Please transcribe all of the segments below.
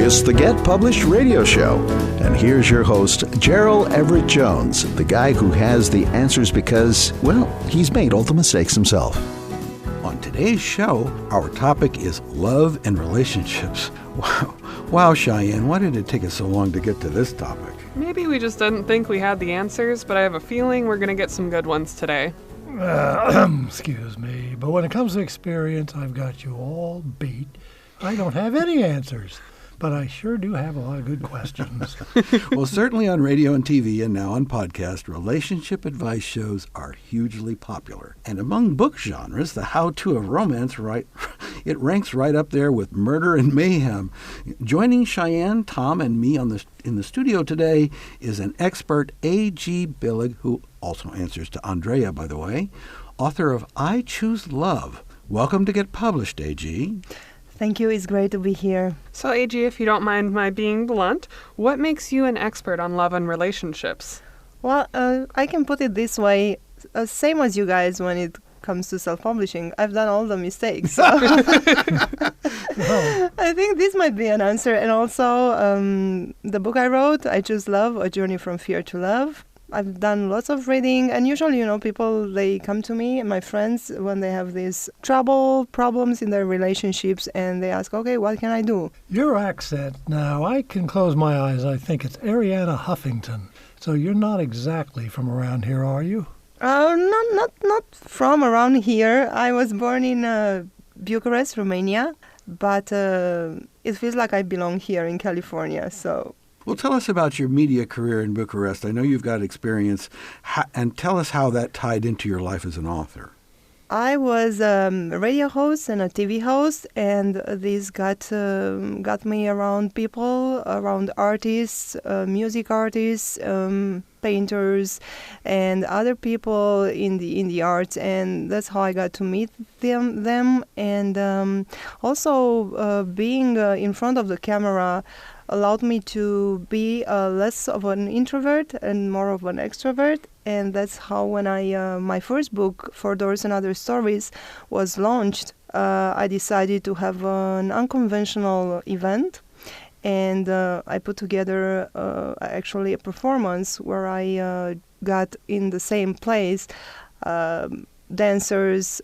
It's the Get Published radio show. And here's your host, Gerald Everett Jones, the guy who has the answers because, well, he's made all the mistakes himself. On today's show, our topic is love and relationships. Wow, Cheyenne, why did it take us so long to get to this topic? Maybe we just didn't think we had the answers, but I have a feeling we're going to get some good ones today. Excuse me, but when it comes to experience, I've got you all beat. I don't have any answers, but I sure do have a lot of good questions. Well, certainly on radio and TV and now on podcast, relationship advice shows are hugely popular. And among book genres, the how-to of romance, it ranks right up there with murder and mayhem. Joining Cheyenne, Tom, and me in the studio today is an expert, A.G. Billig, who also answers to Andreea, by the way, author of I Choose Love. Welcome to Get Published, A.G. Thank you. It's great to be here. So, A.G., if you don't mind my being blunt, what makes you an expert on love and relationships? Well, I can put it this way. Same as you guys when it comes to self-publishing. I've done all the mistakes. So. I think this might be an answer. And also, the book I wrote, I Choose Love, A Journey from Fear to Love. I've done lots of reading, and usually, people, they come to me, my friends, when they have these problems in their relationships, and they ask, okay, what can I do? Your accent, now, I can close my eyes. I think it's Ariana Huffington. So you're not exactly from around here, are you? Not from around here. I was born in Bucharest, Romania, but it feels like I belong here in California, so... Well, tell us about your media career in Bucharest. I know you've got experience, and tell us how that tied into your life as an author. I was a radio host and a TV host, and this got me around people, around artists, music artists, painters, and other people in the arts, and that's how I got to meet them. And also being in front of the camera allowed me to be less of an introvert and more of an extrovert. And that's how when my first book, Four Doors and Other Stories, was launched, I decided to have an unconventional event. And I put together actually a performance where I got in the same place dancers,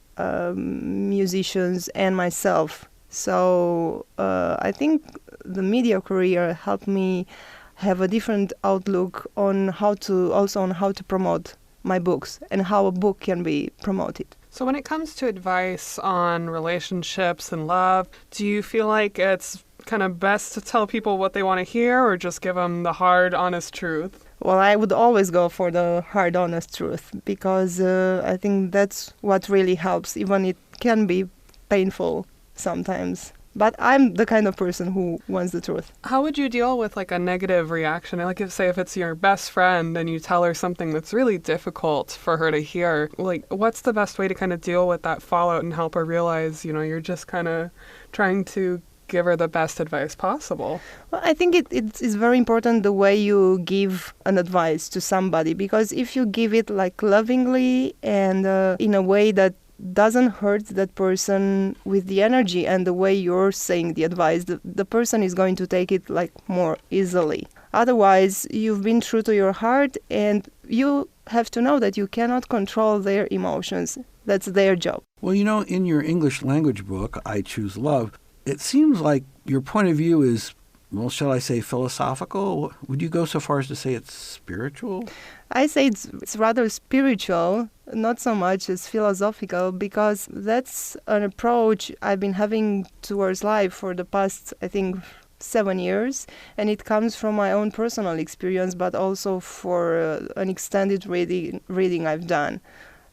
musicians, and myself. So I think the media career helped me have a different outlook on how to promote my books and how a book can be promoted. So when it comes to advice on relationships and love, do you feel like it's kind of best to tell people what they want to hear or just give them the hard, honest truth? Well, I would always go for the hard, honest truth because I think that's what really helps, even it can be painful sometimes. But I'm the kind of person who wants the truth. How would you deal with like a negative reaction? Like if it's your best friend and you tell her something that's really difficult for her to hear, like what's the best way to kind of deal with that fallout and help her realize, you're just kind of trying to give her the best advice possible? Well, I think it is very important the way you give an advice to somebody, because if you give it like lovingly and in a way that doesn't hurt that person with the energy and the way you're saying the advice, the person is going to take it like more easily. Otherwise, you've been true to your heart, and you have to know that you cannot control their emotions. That's their job. Well, in your English language book, I Choose Love, it seems like your point of view is, well, shall I say philosophical? Would you go so far as to say it's spiritual? I say it's rather spiritual, not so much as philosophical, because that's an approach I've been having towards life for the past, I think, 7 years, and it comes from my own personal experience, but also for an extended reading I've done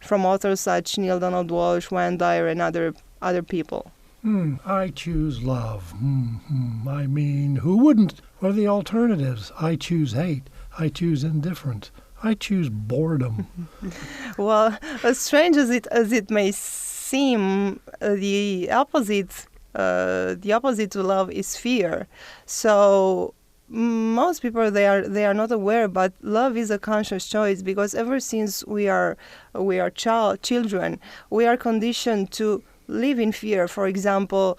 from authors such Neil Donald Walsh, Wayne Dyer, and other people. I choose love. I mean, who wouldn't? What are the alternatives? I choose hate. I choose indifference. I choose boredom. Well, as strange as it may seem, the opposite to love is fear. So most people they are not aware, but love is a conscious choice, because ever since we are children, we are conditioned to live in fear. For example,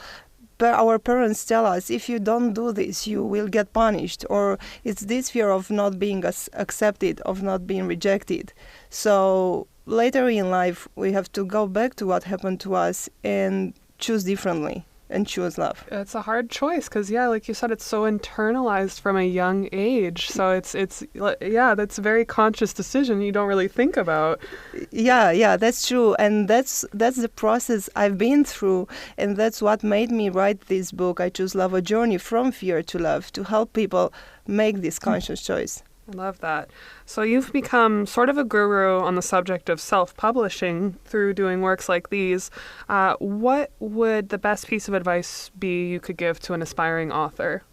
our parents tell us, if you don't do this, you will get punished, or it's this fear of not being accepted, of not being rejected. So later in life, we have to go back to what happened to us and choose differently and choose love. It's a hard choice because, yeah, like you said, it's so internalized from a young age. So it's that's a very conscious decision you don't really think about. Yeah, that's true. And that's the process I've been through. And that's what made me write this book, I Choose Love, A Journey from Fear to Love, to help people make this conscious choice. I love that. So you've become sort of a guru on the subject of self-publishing through doing works like these. What would the best piece of advice be you could give to an aspiring author?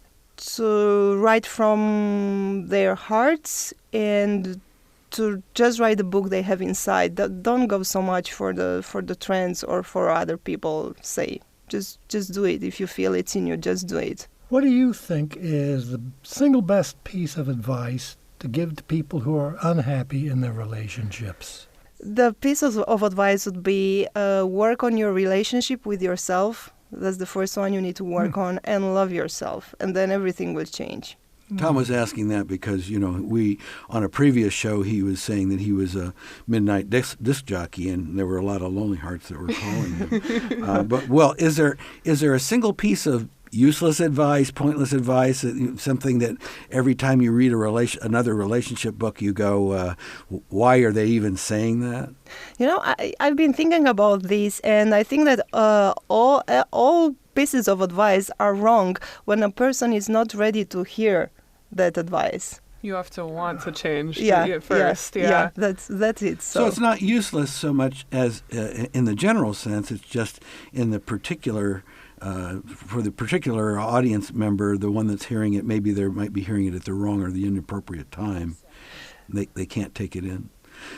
To write from their hearts and to just write the book they have inside. Don't go so much for the trends or for other people say. Just do it. If you feel it's in you, just do it. What do you think is the single best piece of advice to give to people who are unhappy in their relationships? The piece of advice would be work on your relationship with yourself. That's the first one you need to work on, and love yourself, and then everything will change. Tom was asking that because, we, on a previous show, he was saying that he was a midnight disc jockey, and there were a lot of lonely hearts that were calling him. Is there a single piece of useless advice, pointless advice, something that every time you read another relationship book, you go, why are they even saying that? I've been thinking about this, and I think that all pieces of advice are wrong when a person is not ready to hear that advice. You have to want to change first. Yeah, that's it. So it's not useless so much as in the general sense. It's just in the particular, for the particular audience member, the one that's hearing it, maybe they might be hearing it at the wrong or the inappropriate time. They can't take it in.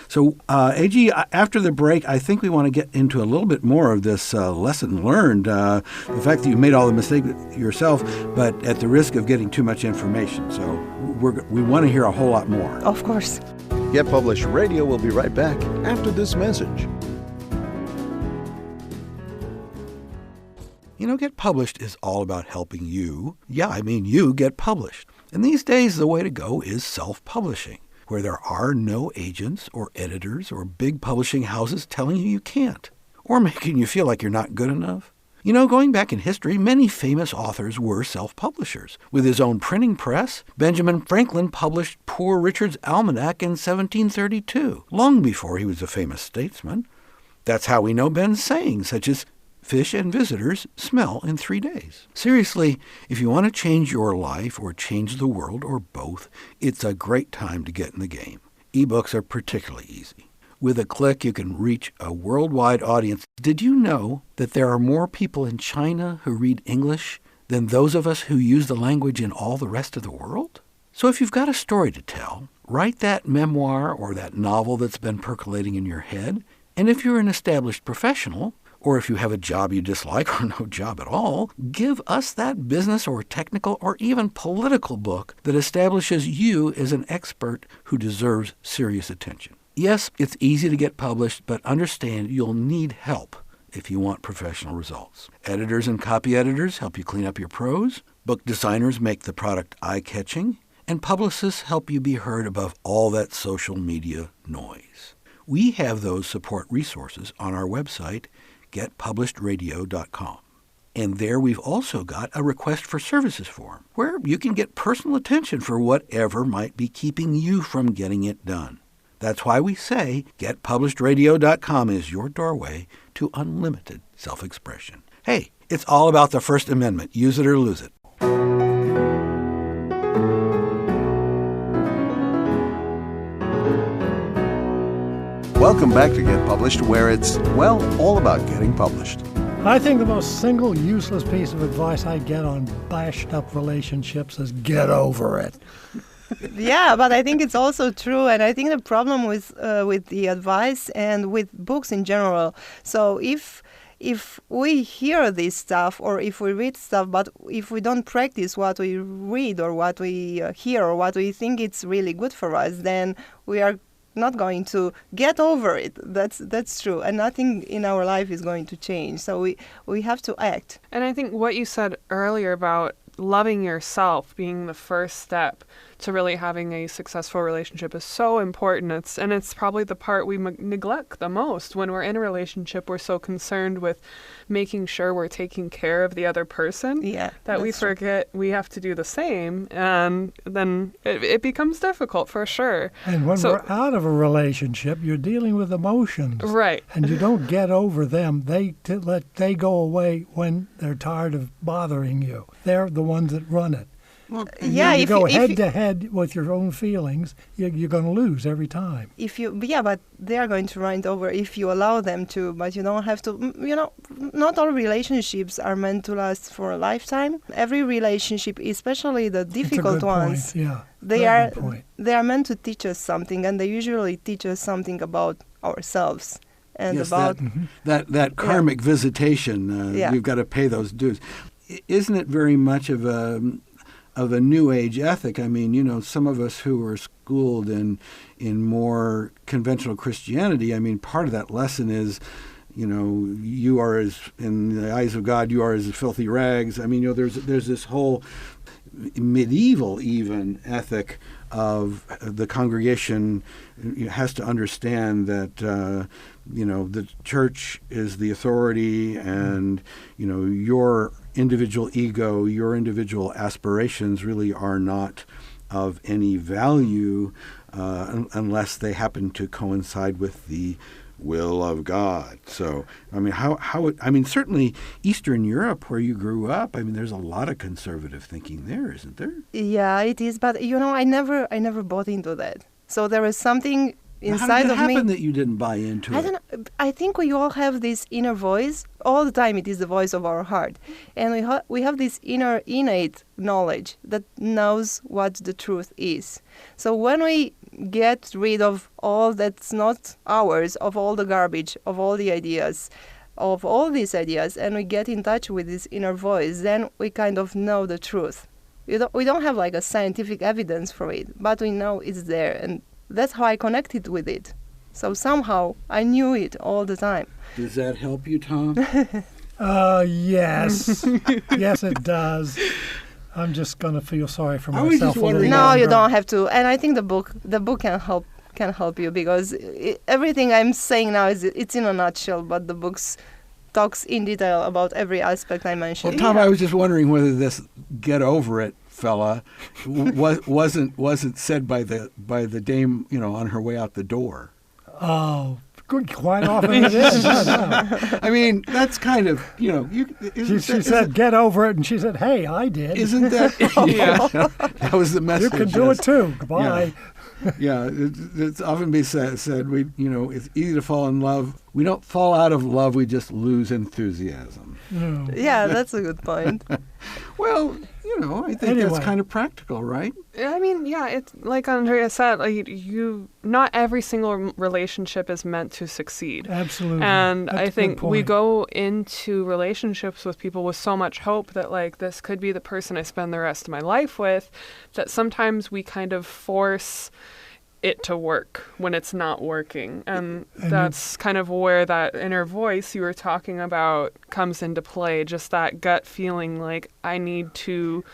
So, AG, after the break, I think we want to get into a little bit more of this lesson learned, the fact that you made all the mistakes yourself, but at the risk of getting too much information. So we want to hear a whole lot more. Of course. Get Published Radio will be right back after this message. Get Published is all about helping you. You get published. And these days, the way to go is self-publishing, where there are no agents or editors or big publishing houses telling you can't, or making you feel like you're not good enough. Going back in history, many famous authors were self-publishers. With his own printing press, Benjamin Franklin published Poor Richard's Almanac in 1732, long before he was a famous statesman. That's how we know Ben's sayings, such as, "Fish and visitors smell in 3 days." Seriously, if you want to change your life or change the world or both, it's a great time to get in the game. Ebooks are particularly easy. With a click, you can reach a worldwide audience. Did you know that there are more people in China who read English than those of us who use the language in all the rest of the world? So if you've got a story to tell, write that memoir or that novel that's been percolating in your head. And if you're an established professional, or if you have a job you dislike or no job at all, give us that business or technical or even political book that establishes you as an expert who deserves serious attention. Yes, it's easy to get published, but understand you'll need help if you want professional results. Editors and copy editors help you clean up your prose. Book designers make the product eye-catching. And publicists help you be heard above all that social media noise. We have those support resources on our website, getpublishedradio.com. And there we've also got a request for services form where you can get personal attention for whatever might be keeping you from getting it done. That's why we say getpublishedradio.com is your doorway to unlimited self-expression. Hey, it's all about the First Amendment. Use it or lose it. Welcome back to Get Published, where it's, all about getting published. I think the most single useless piece of advice I get on bashed up relationships is get over it. Yeah, but I think it's also true, and I think the problem with the advice and with books in general. So if we hear this stuff or if we read stuff, but if we don't practice what we read or what we hear or what we think it's really good for us, then we are not going to get over it. That's true, and nothing in our life is going to change. So we have to act. And I think what you said earlier about loving yourself being the first step to really having a successful relationship is so important. It's probably the part we neglect the most. When we're in a relationship, we're so concerned with making sure we're taking care of the other person that we forget we have to do the same, and then it becomes difficult for sure. And when we're out of a relationship, you're dealing with emotions. Right. And you don't get over them. They go away when they're tired of bothering you. They're the ones that run it. Well, you go head to head with your own feelings, you're going to lose every time. But they are going to run it over if you allow them to. But you don't have to. Not all relationships are meant to last for a lifetime. Every relationship, especially the difficult ones, they are meant to teach us something, and they usually teach us something about ourselves. And about that karmic visitation, we've got to pay those dues. Isn't it very much of a New Age ethic? I mean, some of us who were schooled in more conventional Christianity, I mean, part of that lesson is, you are as, in the eyes of God, you are as filthy rags. I mean, there's this whole medieval even ethic of the congregation has to understand that the church is the authority, and your individual ego, your individual aspirations really are not of any value unless they happen to coincide with the will of God. So, I mean, certainly Eastern Europe, where you grew up, I mean, there's a lot of conservative thinking there, isn't there? Yeah, it is. But I never bought into that. So there is something inside How did it of me. happen that you didn't buy into it? I don't know. I think we all have this inner voice. All the time it is the voice of our heart. And we have this inner innate knowledge that knows what the truth is. So when we get rid of all that's not ours, of all the garbage, of all the ideas, of all these ideas, and we get in touch with this inner voice, then we kind of know the truth. We don't have like a scientific evidence for it, but we know it's there, and that's how I connected with it. So somehow I knew it all the time. Does that help you, Tom? Yes. Yes, it does. I'm just going to feel sorry for myself a little No, longer. you don't have to. And I think the book can help you, because everything I'm saying now it's in a nutshell, but the books talks in detail about every aspect I mentioned. Well, Tom, I was just wondering whether this "get over it" fella wasn't said by the dame, on her way out the door. Oh, good. Quite often it is. No. I mean, that's kind of, She said, "Get over it," and she said, "Hey, I did." Isn't that? That was the message. You can do it too. Goodbye. Yeah, it's often been said it's easy to fall in love. We don't fall out of love, we just lose enthusiasm. No. Yeah, that's a good point. Well, I think that's kind of practical, right? I mean, yeah, it's like Andreea said, not every single relationship is meant to succeed. Absolutely. And That's I think a good we point. go into relationships with people with so much hope that this could be the person I spend the rest of my life with, that sometimes we kind of force it to work when it's not working. And that's kind of where that inner voice you were talking about comes into play, just that gut feeling like I need to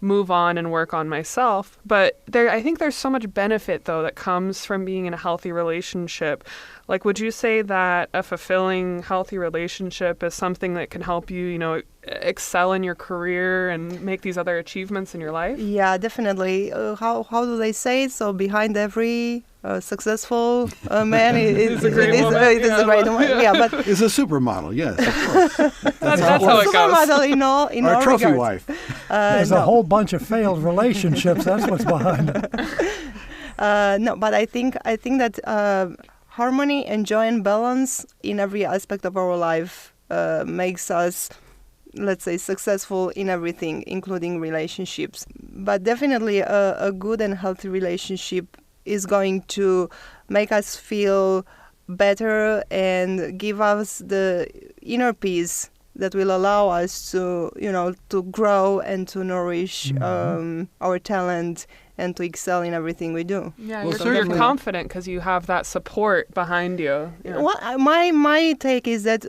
move on and work on myself. But I think there's so much benefit, though, that comes from being in a healthy relationship. Would you say that a fulfilling, healthy relationship is something that can help you, excel in your career and make these other achievements in your life? Yeah, definitely. How do they say it? So behind every successful man is a great woman. It is a great woman. Yeah, but Is a supermodel, yes, of course. That's how it goes. supermodel in all Or a trophy regards. wife. There's a whole bunch of failed relationships. That's what's behind it. No, but I think that harmony and joy and balance in every aspect of our life makes us, let's say, successful in everything, including relationships. But definitely a good and healthy relationship is going to make us feel better and give us the inner peace that will allow us to, to grow and to nourish our talent and to excel in everything we do. Yeah, Well, you're confident because you have that support behind you. Yeah. Well, my take is that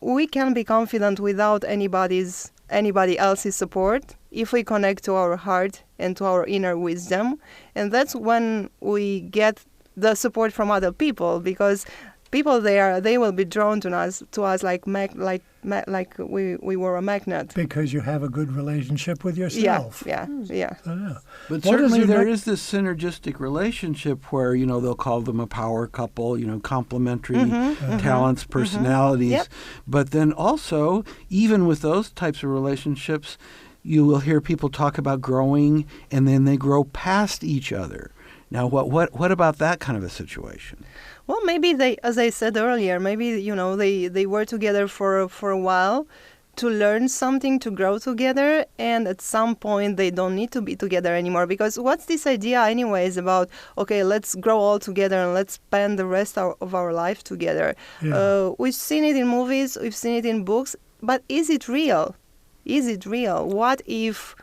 we can be confident without anybody else's support if we connect to our heart and to our inner wisdom, and that's when we get the support from other people, because people they will be drawn to us like we were a magnet. Because you have a good relationship with yourself. Yeah. But What certainly is your there is this synergistic relationship where, they'll call them a power couple, complementary talents, personalities. Yep. But then also, even with those types of relationships, you will hear people talk about growing, and then they grow past each other. Now, what about that kind of a situation? Well, maybe they, as I said earlier, maybe they were together for a while to learn something, to grow together, and at some point they don't need to be together anymore. Because what's this idea anyways about, okay, let's grow all together and let's spend the rest of our life together? Yeah. We've seen it in movies, we've seen it in books, but is it real? Is it real? What if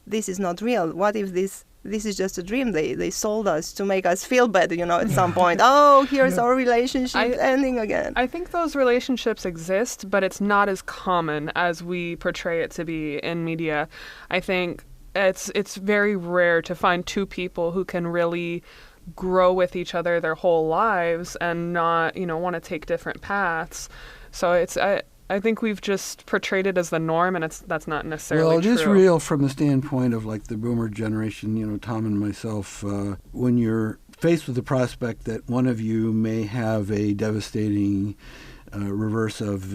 this is not real? What if this is just a dream? They sold us to make us feel better, at some point. Oh, here's our relationship ending again. I think those relationships exist, but it's not as common as we portray it to be in media. I think it's very rare to find two people who can really grow with each other their whole lives and not, want to take different paths. So I think we've just portrayed it as the norm, and that's not necessarily true. Well, it is real from the standpoint of like the boomer generation, Tom and myself. When you're faced with the prospect that one of you may have a devastating reverse of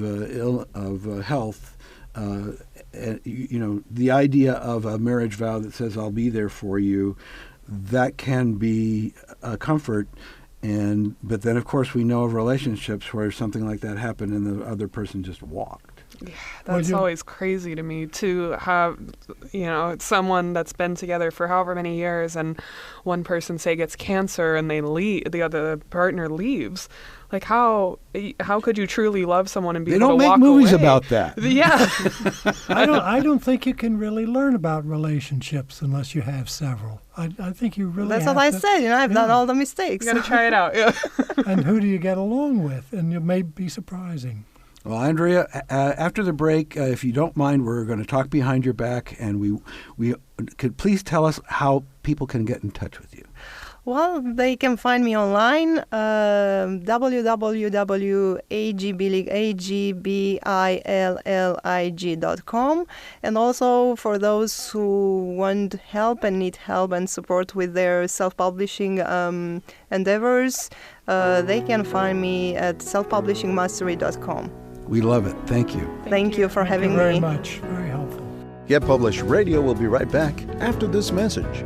health, the idea of a marriage vow that says I'll be there for you, that can be a comfort. But then, of course, we know of relationships where something like that happened and the other person just walked. Yeah, that's always crazy to me, to have, someone that's been together for however many years and one person, say, gets cancer and they leave, the other partner leaves. Like, how could you truly love someone and be able to walk away? They don't make movies about that. Yeah. I don't think you can really learn about relationships unless you have several. I think you really That's have what I to, said. I've done all the mistakes. You got to try it out. Yeah. And who do you get along with? And it may be surprising. Well, Andreea, after the break, if you don't mind, we're going to talk behind your back, and we could please tell us how people can get in touch with you. Well, they can find me online, www.agbillig.com. And also for those who want help and need help and support with their self-publishing endeavors, they can find me at selfpublishingmastery.com. We love it. Thank you. Thank you for having Thank you very me. much. Very helpful. Get Published Radio will be right back after this message.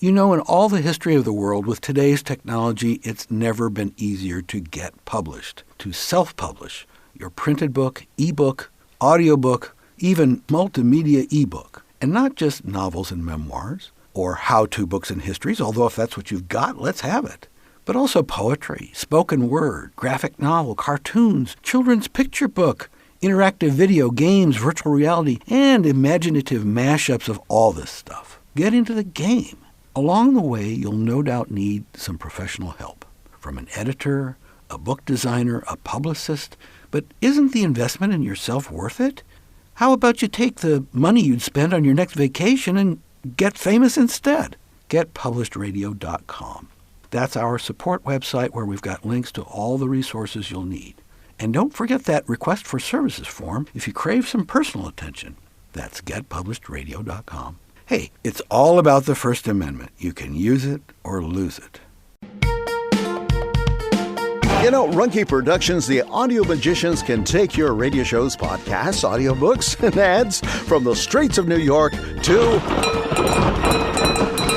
In all the history of the world, with today's technology, it's never been easier to get published, to self-publish your printed book, ebook, audiobook, even multimedia ebook. And not just novels and memoirs or how-to books and histories, although if that's what you've got, let's have it. But also poetry, spoken word, graphic novel, cartoons, children's picture book, interactive video, games, virtual reality, and imaginative mashups of all this stuff. Get into the game. Along the way, you'll no doubt need some professional help from an editor, a book designer, a publicist. But isn't the investment in yourself worth it? How about you take the money you'd spend on your next vacation and get famous instead? GetPublishedRadio.com. That's our support website where we've got links to all the resources you'll need. And don't forget that request for services form if you crave some personal attention. That's GetPublishedRadio.com. Hey, it's all about the First Amendment. You can use it or lose it. Runke Productions, the audio magicians, can take your radio shows, podcasts, audiobooks, and ads from the streets of New York to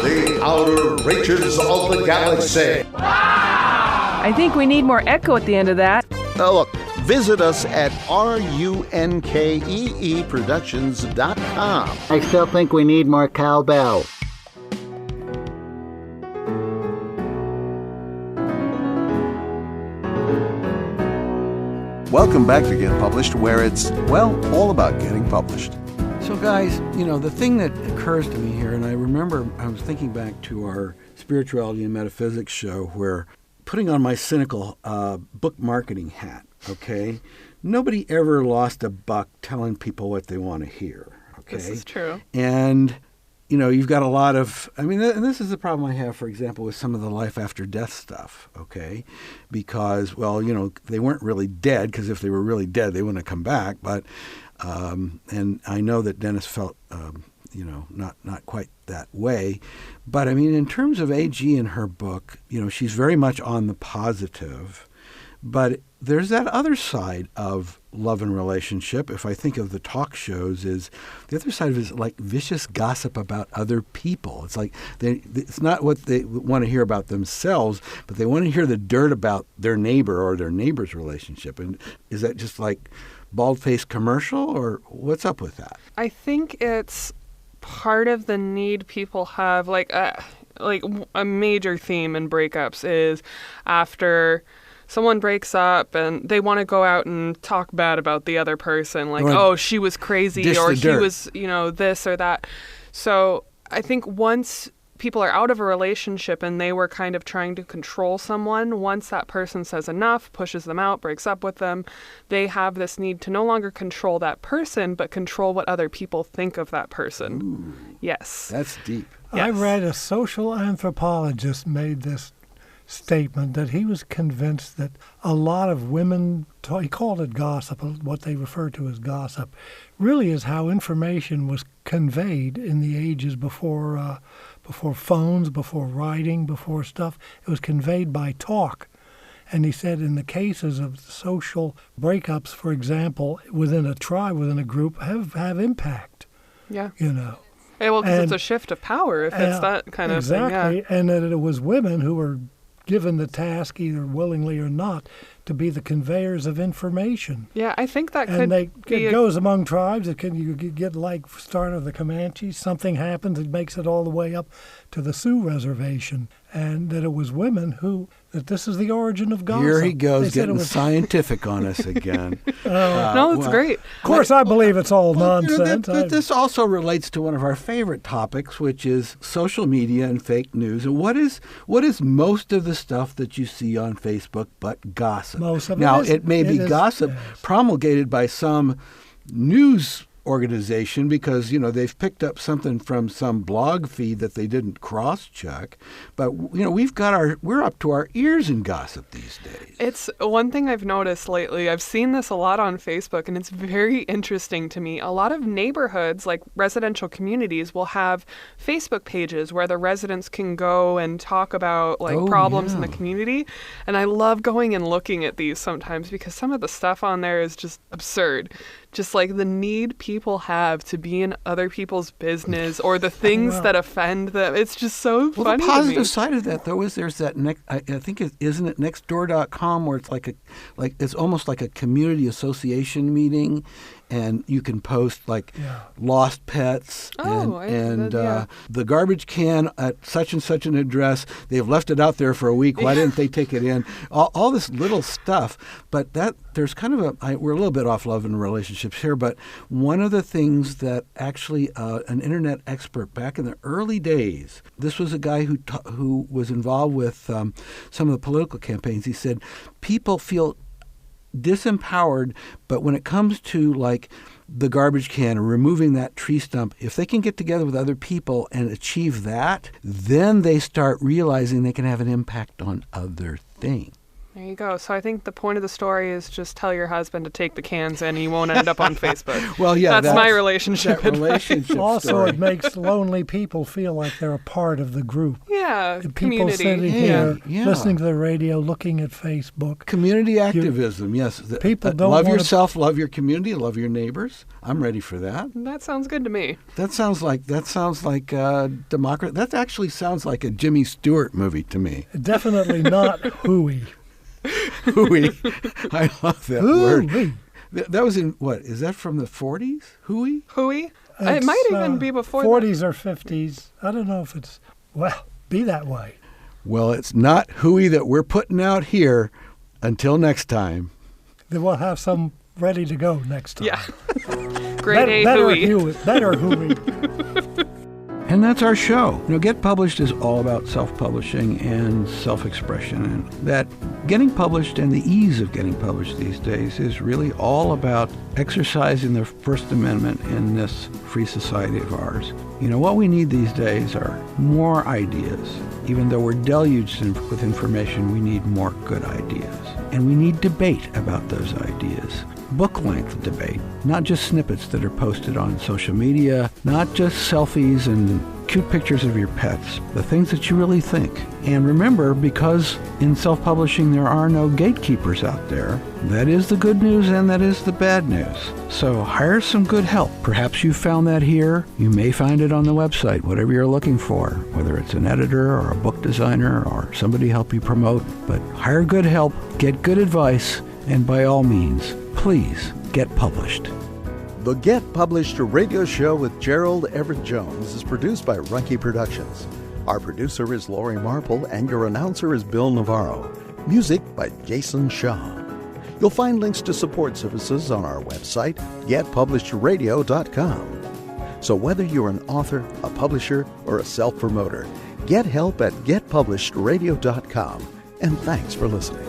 the outer reaches of the galaxy. I think we need more echo at the end of that. Look, visit us at runkeeproductions.com. I still think we need more cowbell. Welcome back to Get Published, where it's, well, all about getting published. So guys, the thing that occurs to me here, and I remember I was thinking back to our spirituality and metaphysics show where putting on my cynical book marketing hat, okay, nobody ever lost a buck telling people what they want to hear, okay? This is true. And, you've got a lot of, and this is the problem I have, for example, with some of the life after death stuff, okay? Because, well, they weren't really dead, because if they were really dead, they wouldn't have come back, but, and I know that Dennis felt, not quite that way. But, in terms of A.G. in her book, she's very much on the positive. But there's that other side of love and relationship. If I think of the talk shows, is the other side of it is like vicious gossip about other people. It's like it's not what they want to hear about themselves, but they want to hear the dirt about their neighbor or their neighbor's relationship. And is that just like bald-faced commercial, or what's up with that? I think it's part of the need people have, like a major theme in breakups is after someone breaks up and they want to go out and talk bad about the other person, like, oh, she was crazy, or he was, this or that. So I think once people are out of a relationship and they were kind of trying to control someone, once that person says enough, pushes them out, breaks up with them, they have this need to no longer control that person, but control what other people think of that person. Ooh, yes. That's deep. I Yes. read a social anthropologist made this statement that he was convinced that a lot of women, he called it gossip, what they refer to as gossip, really is how information was conveyed in the ages before phones, before writing, before stuff. It was conveyed by talk. And he said in the cases of social breakups, for example, within a tribe, within a group, have impact. Yeah. Well, because it's a shift of power if it's that kind of thing. exactly. Yeah. And that it was women who were given the task, either willingly or not, to be the conveyors of information. Yeah, I think that And could be it goes among tribes. You get like start of the Comanches. Something happens, it makes it all the way up to the Sioux reservation. And that it was women that this is the origin of gossip. Here he goes, They said getting it was, scientific on us again. no, it's great. Of course, I believe it's all nonsense. But this also relates to one of our favorite topics, which is social media and fake news. And what is most of the stuff that you see on Facebook but gossip? Most of it now, is- it may be it is- gossip yes. promulgated by some news organization because they've picked up something from some blog feed that they didn't cross-check, but we're up to our ears in gossip these days. It's one thing I've noticed lately. I've seen this a lot on Facebook, and it's very interesting to me. A lot of neighborhoods, like residential communities, will have Facebook pages where the residents can go and talk about problems in the community. And I love going and looking at these sometimes because some of the stuff on there is just absurd. Just like the need people have to be in other people's business or the things that offend them. It's just so Well, funny the positive to me. side of that, though, is there's that I think isn't it nextdoor.com where it's it's almost like a community association meeting, and you can post lost pets the garbage can at such and such an address. They've left it out there for a week. Why didn't they take it in? All this little stuff, but there's kind of we're a little bit off love and relationships here, but one of the things that actually an internet expert back in the early days, this was a guy who was involved with some of the political campaigns. He said people feel disempowered, but when it comes to the garbage can or removing that tree stump, if they can get together with other people and achieve that, then they start realizing they can have an impact on other things. There you go. So I think the point of the story is just tell your husband to take the cans and he won't end up on Facebook. Well, yeah, that's my relationship advice. relationship Also, story. it makes lonely people feel like they're a part of the group. Yeah, People community. sitting here, Yeah. listening to the radio, looking at Facebook. Community activism, yes. People don't love wanna- yourself, love your community, love your neighbors. I'm ready for that. That sounds good to me. That sounds like democracy. That actually sounds like a Jimmy Stewart movie to me. Definitely not hooey. Hooey. I love that word. Hooey. That was in, what, is that from the 40s? Hooey? Hooey? It It's, might even be before 40s or 50s. I don't know if it's, be that way. Well, it's not hooey that we're putting out here. Until next time. Then we'll have some ready to go next time. Yeah. Grade A hooey. Better hooey. And that's our show. Get Published is all about self-publishing and self-expression. And that getting published and the ease of getting published these days is really all about exercising the First Amendment in this free society of ours. What we need these days are more ideas. Even though we're deluged with information, we need more good ideas. And we need debate about those ideas. Book-length debate, not just snippets that are posted on social media, not just selfies and cute pictures of your pets, the things that you really think. And remember, because in self-publishing there are no gatekeepers out there, that is the good news and that is the bad news. So hire some good help. Perhaps you found that here. You may find it on the website, whatever you're looking for, whether it's an editor or a book designer or somebody help you promote. But hire good help, get good advice, and by all means, please get published. The Get Published radio show with Gerald Everett Jones is produced by Runkey Productions. Our producer is Lori Marple and your announcer is Bill Navarro. Music by Jason Shaw. You'll find links to support services on our website, getpublishеdradio.com. So whether you're an author, a publisher, or a self-promoter, get help at getpublishedradio.com. And thanks for listening.